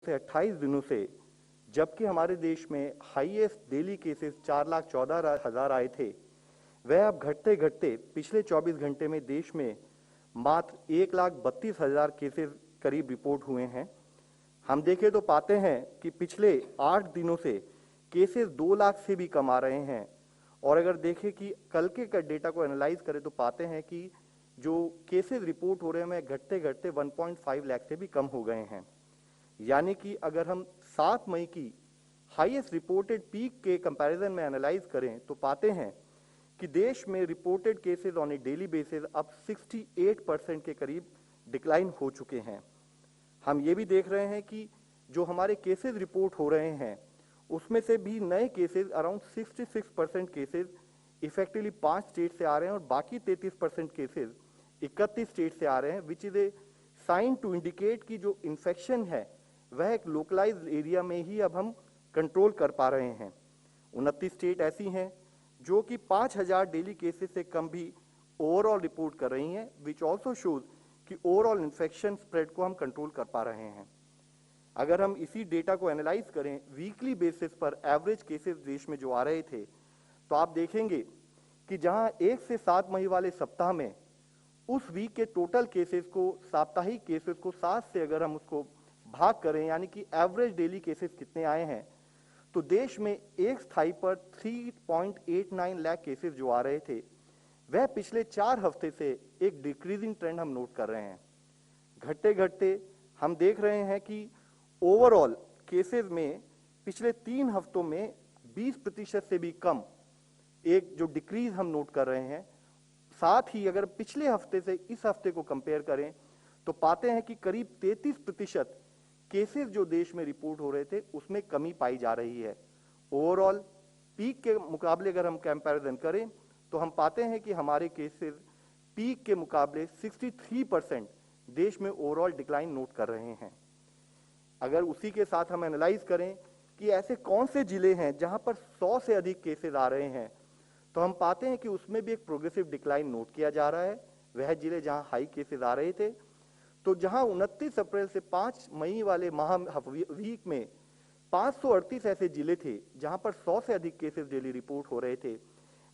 थे 28 दिनों से, जबकि हमारे देश में हाईएस्ट डेली केसेस 4,14,000 आए थे, वह अब घटते घटते पिछले 24 घंटे में देश में मात्र 1,32,000 केसेस करीब रिपोर्ट हुए हैं। हम देखें तो पाते हैं कि पिछले 8 दिनों से केसेस 2 लाख से भी कम आ रहे हैं। और अगर देखें कि कल के डेटा को एनालाइज करें तो पाते हैं कि जो केसेस रिपोर्ट हो रहे हैं घटते घटते 1.5 लाख से भी कम हो गए हैं। यानी कि अगर हम 7 मई की हाईएस्ट रिपोर्टेड पीक के कंपैरिजन में एनालाइज करें तो पाते हैं कि देश में reported cases on A daily basis अब 68% के करीब डिक्लाइन हो चुके हैं। हम ये भी देख रहे हैं कि जो हमारे केसेस रिपोर्ट हो रहे हैं उसमें से भी नए cases around 66% cases effectively 5 state से आ रहे हैं और बाकी 33% केसेस 31 स्टेट से आ रहे हैं, which is a sign to indicate कि जो इन्फेक्शन है वह एक लोकलाइज्ड एरिया में ही अब हम कंट्रोल कर पा रहे हैं। 29 स्टेट ऐसी हैं जो कि 5,000 डेली केसेस से कम भी ओवरऑल रिपोर्ट कर रही हैं, विच ऑल्सो शोज कि ओवरऑल इन्फेक्शन स्प्रेड को हम कंट्रोल कर पा रहे हैं। अगर हम इसी डेटा को एनालाइज करें वीकली बेसिस पर एवरेज केसेस देश में जो आ रहे थे, तो आप देखेंगे कि जहां 1 से 7 मई वाले सप्ताह में उस वीक के टोटल केसेस को, साप्ताहिक केसेस को 7 से अगर हम उसको भाग करें, यानी कि एवरेज डेली केसेस कितने आए हैं, तो देश में एक स्थाई पर 3.89 लाख केसेस जो आ रहे थे वह पिछले 4 हफ्ते से एक डिक्रीजिंग ट्रेंड हम नोट कर रहे हैं। घटते घटते हम देख रहे हैं कि ओवरऑल केसेस में पिछले 3 हफ्तों में 20% से भी कम एक जो डिक्रीज हम नोट कर रहे हैं। साथ ही अगर पिछले हफ्ते से इस हफ्ते को कंपेयर करें तो पाते हैं कि करीब 33% केसेस जो देश में रिपोर्ट हो रहे थे उसमें कमी पाई जा रही है। ओवरऑल पीक के मुकाबले अगर हम कंपैरिजन करें तो हम पाते हैं कि हमारे केसेस पीक के मुकाबले 63% देश में ओवरऑल डिक्लाइन नोट कर रहे हैं। अगर उसी के साथ हम एनालाइज करें कि ऐसे कौन से जिले हैं जहां पर 100 से अधिक केसेस आ रहे हैं, तो हम पाते हैं कि उसमें भी एक प्रोग्रेसिव डिक्लाइन नोट किया जा रहा है। वह जिले जहां हाई केसेस आ रहे थे, तो जहां 29 अप्रैल से 5 मई वाले माह वीक में 538 ऐसे जिले थे जहां पर 100 से अधिक केसेस डेली रिपोर्ट हो रहे थे,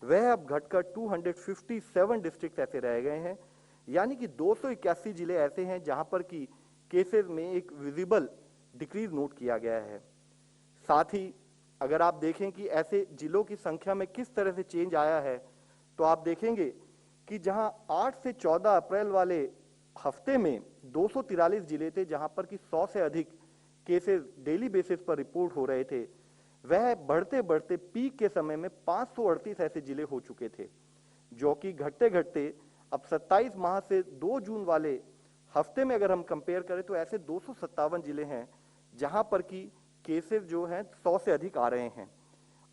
वह अब घटकर 257 डिस्ट्रिक्ट ऐसे रह गए हैं। यानी कि 281 जिले ऐसे हैं जहां पर की केसेस में एक विजिबल डिक्रीज नोट किया गया है। साथ ही अगर आप देखें कि ऐसे जिलों की संख्या में किस तरह से चेंज आया है, तो आप देखेंगे कि जहां 8 से 14 अप्रैल वाले हफ्ते में 243 जिले थे जहां पर कि 100 से अधिक केसेस डेली बेसिस पर रिपोर्ट हो रहे थे, वह बढ़ते बढ़ते पीक के समय में 538 ऐसे जिले हो चुके थे, जो कि घटते घटते अब 27 माह से 2 जून वाले हफ्ते में अगर हम कंपेयर करें तो ऐसे 257 जिले हैं जहां पर की केसेस जो हैं 100 से अधिक आ रहे हैं।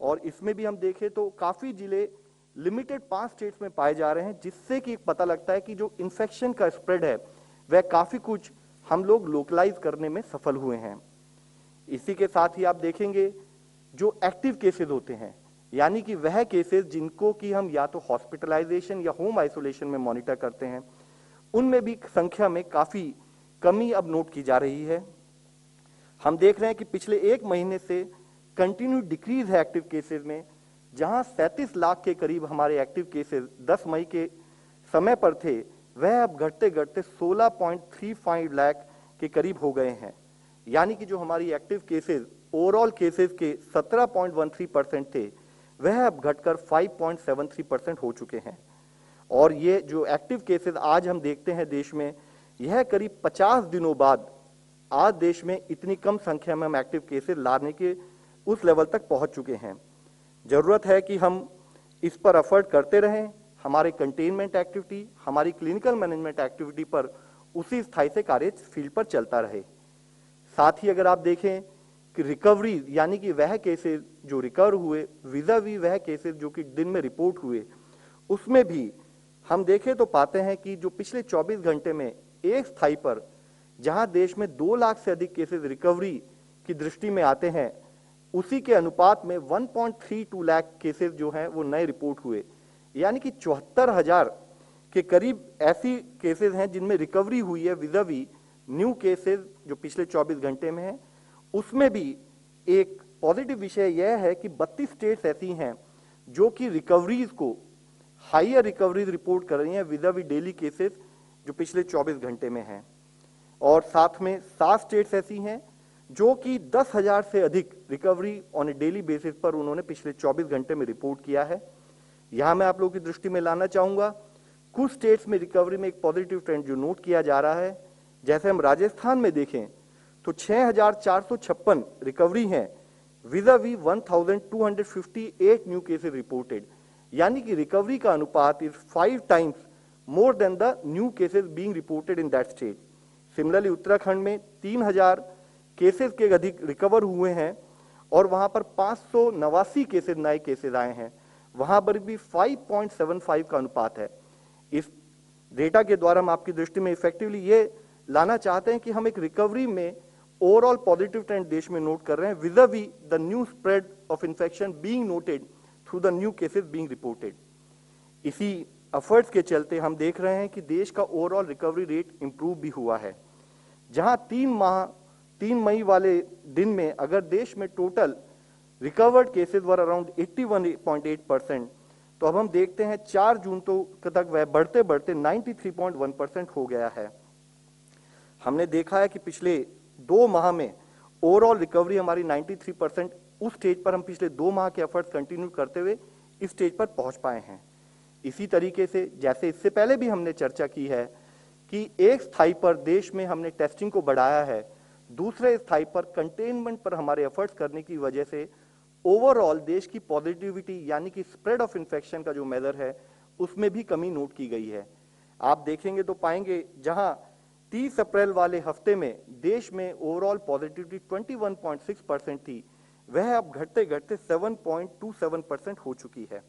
और इसमें भी हम देखें तो काफी जिले लिमिटेड 5 स्टेट्स में पाए जा रहे हैं, जिससे कि पता लगता है कि जो इन्फेक्शन का स्प्रेड है वह काफी कुछ हम लोग लोकलाइज करने में सफल हुए हैं। इसी के साथ ही आप देखेंगे जो एक्टिव केसेस होते हैं, यानी कि वह केसेस जिनको कि हम या तो हॉस्पिटलाइजेशन या होम आइसोलेशन में मॉनिटर करते हैं, उनमें भी संख्या में काफी कमी अब नोट की जा रही है। हम देख रहे हैं कि पिछले 1 महीने से कंटिन्यू डिक्रीज है एक्टिव केसेस में, जहां 37 लाख के करीब हमारे एक्टिव केसेस 10 मई के समय पर थे, वह अब घटते घटते 16.35 लाख के करीब हो गए हैं। यानी कि जो हमारी एक्टिव केसेस ओवरऑल केसेस के 17.13% थे, वह अब घटकर 5.73% हो चुके हैं। और ये जो एक्टिव केसेस आज हम देखते हैं देश में, यह करीब 50 दिनों बाद आज देश में इतनी कम संख्या में हम एक्टिव केसेस लाने के उस लेवल तक पहुंच चुके हैं। जरूरत है कि हम इस पर एफर्ट करते रहें, हमारे कंटेनमेंट एक्टिविटी, हमारी क्लिनिकल मैनेजमेंट एक्टिविटी पर उसी स्थाई से कार्य फील्ड पर चलता रहे। साथ ही अगर आप देखें कि रिकवरी, यानी कि वह केसेस जो रिकवर हुए विज़ावी वह केसेस जो कि दिन में रिपोर्ट हुए, उसमें भी हम देखें तो पाते हैं कि जो पिछले 24 घंटे में एक स्थाई पर जहां देश में 2 लाख से अधिक केसेस रिकवरी की दृष्टि में आते हैं, उसी के अनुपात में 1.32 लाख केसेस जो हैं वो नए रिपोर्ट हुए। यानी कि 74,000 के करीब ऐसी केसेस हैं जिनमें रिकवरी हुई है विज़ावी न्यू केसेस जो पिछले 24 घंटे में है। उसमें भी एक पॉजिटिव विषय यह है कि 32 स्टेट्स ऐसी हैं जो कि रिकवरीज को हाइयर रिकवरीज रिपोर्ट कर रही हैं विद डेली केसेस जो पिछले 24 घंटे में हैं, और साथ में 7 स्टेट्स ऐसी हैं जो कि 10,000 से अधिक recovery on A daily basis पर उन्होंने पिछले 24 घंटे में रिपोर्ट किया है। यहां मैं आप लोगों की दृष्टि में लाना चाहूंगा कुछ स्टेट्स में रिकवरी में एक पॉजिटिव ट्रेंड जो नोट किया जा रहा है। जैसे हम राजस्थान में देखें तो 6,456 रिकवरी हैं विज़ावी 1,258 न्यू केसेस रिपोर्टेड, यानी कि रिकवरी का अनुपात is 5 times more than the new cases being reported in that state. Similarly Uttarakhand में 3,000 केसेस के अधिक रिकवर हुए हैं और वहां पर 589 केसेस नए केसेस आए हैं, वहां पर भी 5.75 का अनुपात है। इस डेटा के द्वारा हम आपकी दृष्टि में इफेक्टिवली ये लाना चाहते हैं कि हम एक रिकवरी में ओवरऑल पॉजिटिव ट्रेंड देश में नोट कर रहे हैं vis a vis the new spread of infection being noted through the new cases being reported. इसी एफर्ट्स के चलते हम देख रहे हैं कि देश का ओवरऑल रिकवरी रेट इंप्रूव भी हुआ है, जहां 3 मई वाले दिन में अगर देश में total recovered cases were around 81.8%, तो अब हम देखते हैं 4 जून तक वह बढ़ते बढ़ते 93.1% हो गया है। हमने देखा है कि पिछले 2 माह में ओवरऑल रिकवरी हमारी 93%, उस स्टेज पर हम पिछले 2 माह के एफर्ट्स कंटिन्यू करते हुए इस स्टेज पर पहुंच पाए हैं। इसी तरीके से जैसे इससे पहले भी हमने चर्चा की है कि एक स्थाई पर देश में हमने टेस्टिंग को बढ़ाया है, दूसरे स्थाई पर कंटेनमेंट पर हमारे एफर्ट्स करने की वजह से ओवरऑल देश की पॉजिटिविटी यानी कि स्प्रेड ऑफ इन्फेक्शन का जो मेजर है उसमें भी कमी नोट की गई है। आप देखेंगे तो पाएंगे जहां 30 अप्रैल वाले हफ्ते में देश में ओवरऑल पॉजिटिविटी 21.6% थी, वह अब घटते घटते 7.27% हो चुकी है।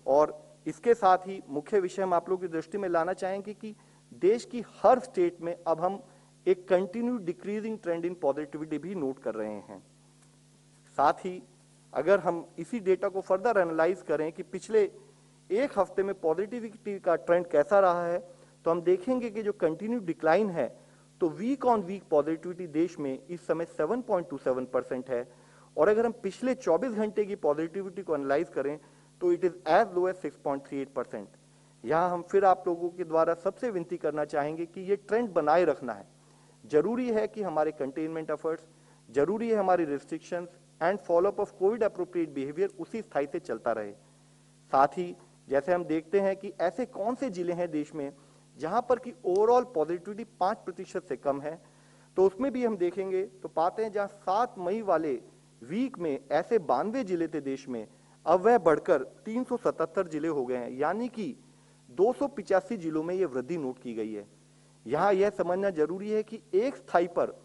और इसके साथ ही मुख्य विषय हम आप लोगों की दृष्टि में लाना चाहेंगे कि देश की हर स्टेट में अब हम एक कंटिन्यू डिक्रीजिंग ट्रेंड इन पॉजिटिविटी भी नोट कर रहे हैं। साथ ही अगर हम इसी डेटा को फर्दर एनालाइज करें कि पिछले एक हफ्ते में पॉजिटिविटी का ट्रेंड कैसा रहा है, तो हम देखेंगे कि जो कंटिन्यू डिक्लाइन है, तो वीक ऑन वीक पॉजिटिविटी देश में इस समय 7.27% है, और अगर हम पिछले 24 घंटे की पॉजिटिविटी को एनालाइज करें तो it is as low as 6.38%। यहां हम फिर आप लोगों के द्वारा सबसे विनती करना चाहेंगे कि ये ट्रेंड बनाए रखना है। जरूरी है कि हमारे कंटेनमेंट एफर्ट्स, जरूरी है हमारी restrictions and follow up of Covid appropriate behaviour उसी स्थाई से चलता रहे। साथ ही जैसे हम देखते हैं कि ऐसे कौन से जिले हैं देश में जहां पर कि ओवरऑल पॉजिटिविटी 5% से कम है, तो उसमें भी हम देखेंगे तो पाते हैं जहां 7 मई वाले वीक में ऐसे 92 जिले थे देश में, अब वह बढ़कर 377 जिले हो गए हैं, यानी कि 285 जिलों में यह वृद्धि नोट की गई है। यहां यह समझना जरूरी है कि एक स्थाई पर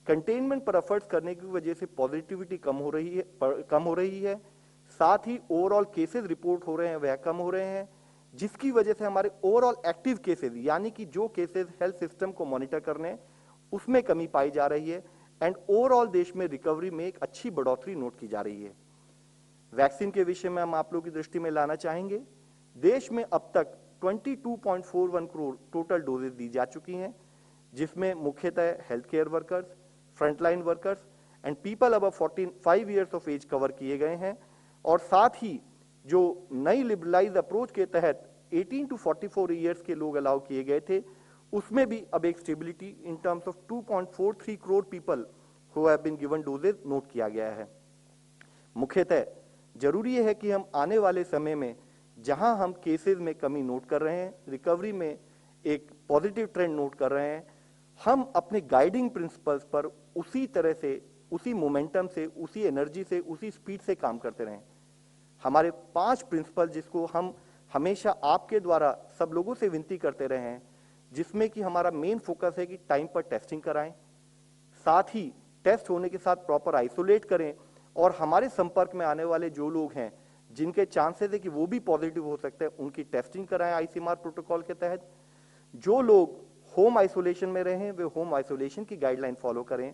कंटेनमेंट पर एफर्ट्स करने की वजह से पॉजिटिविटी कम हो रही है, साथ ही ओवरऑल केसेस रिपोर्ट हो रहे हैं वह कम हो रहे हैं, जिसकी वजह से हमारे ओवरऑल एक्टिव केसेस यानी कि जो केसेस हेल्थ सिस्टम को मॉनिटर करने उसमें कमी पाई जा रही है, एंड ओवरऑल देश में रिकवरी में एक अच्छी बढ़ोतरी नोट की जा रही है। वैक्सीन के विषय में हम आप लोगों की दृष्टि में लाना चाहेंगे, देश में अब तक 22.41 करोड़ टोटल डोजेज दी जा चुकी हैं, जिसमें मुख्यतः health care workers, frontline workers and people above 45 years of age cover किए गए हैं। और साथ ही जो नई लिबरलाइज अप्रोच के तहत 18 टू 44 ईयर्स के लोग अलाउ किए गए थे, उसमें भी अब एक stability in terms of 2.43 crore people who have been given doses note किया गया है। मुख्यतः जरूरी है कि हम आने वाले समय में जहां हम केसेस में कमी नोट कर रहे हैं, रिकवरी में एक पॉजिटिव ट्रेंड नोट कर रहे हैं, हम अपने गाइडिंग प्रिंसिपल्स पर उसी तरह से, उसी मोमेंटम से, उसी एनर्जी से, उसी स्पीड से काम करते रहें। हमारे 5 प्रिंसिपल जिसको हम हमेशा आपके द्वारा सब लोगों से विनती करते रहे हैं, जिसमें कि हमारा मेन फोकस है कि टाइम पर टेस्टिंग कराएं, साथ ही टेस्ट होने के साथ प्रॉपर आइसोलेट करें, और हमारे संपर्क में आने वाले जो लोग हैं जिनके चांसेस है कि वो भी पॉजिटिव हो सकते हैं, उनकी टेस्टिंग कराएं आईसीएमआर प्रोटोकॉल के तहत। जो लोग होम आइसोलेशन में रहे वे होम आइसोलेशन की गाइडलाइन फॉलो करें,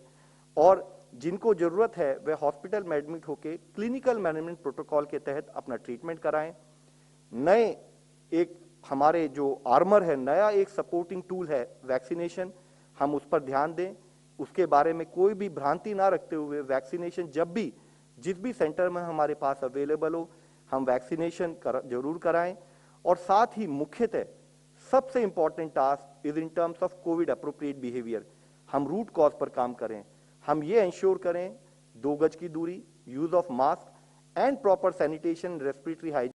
और जिनको जरूरत है वे हॉस्पिटल में एडमिट होकर क्लिनिकल मैनेजमेंट प्रोटोकॉल के तहत अपना ट्रीटमेंट कराएं। नए एक हमारे जो आर्मर है, नया एक सपोर्टिंग टूल है वैक्सीनेशन, हम उस पर ध्यान दें। उसके बारे में कोई भी भ्रांति ना रखते हुए वैक्सीनेशन जब भी जिस भी सेंटर में हमारे पास अवेलेबल हो हम वैक्सीनेशन जरूर कराएं। और साथ ही मुख्यतः सबसे important task is in terms of Covid appropriate behaviour, हम रूट कॉज पर काम करें, हम ये इंश्योर करें 2 गज की दूरी, use of mask and proper sanitation, respiratory hygiene